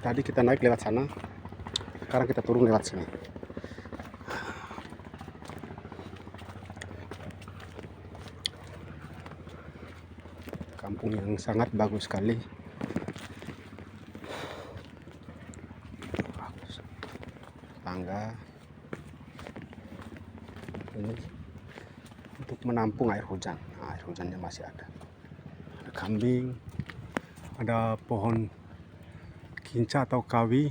Tadi kita naik lewat sana, sekarang kita turun lewat sini. Kampung yang sangat bagus sekali. Bagus. Tangga ini untuk menampung air hujan. Nah, air hujannya masih ada. Ada kambing, ada pohon kinca atau kawi,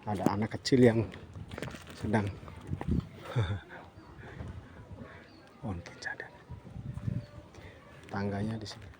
ada anak kecil yang sedang pohon kinca, dan tangganya di sini.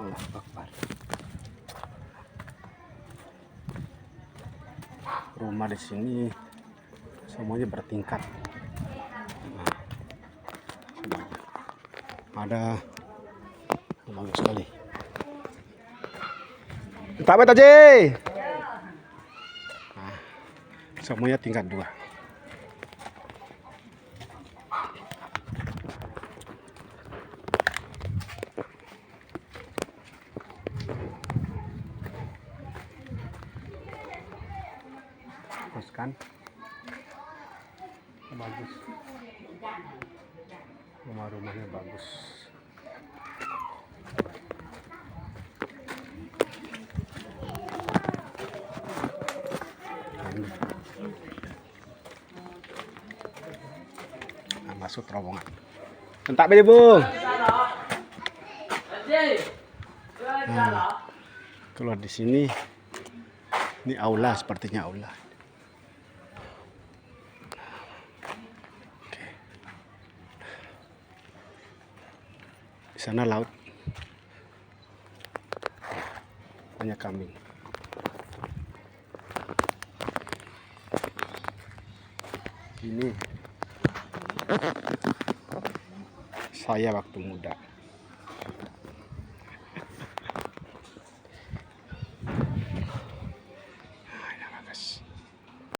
Allahu Akbar. Rumah di sini semuanya bertingkat. Ada bagus sekali. Tak apa tadi. Nah, semuanya tingkat 2. Bagus kan? Bagus. Rumah-rumahnya bagus. Nah, masuk terowongan. Entak beli bu. Nah, keluar di sini. Ini aula, sepertinya aula. Oke. Di sana laut. Banyak kambing. Ini saya waktu muda.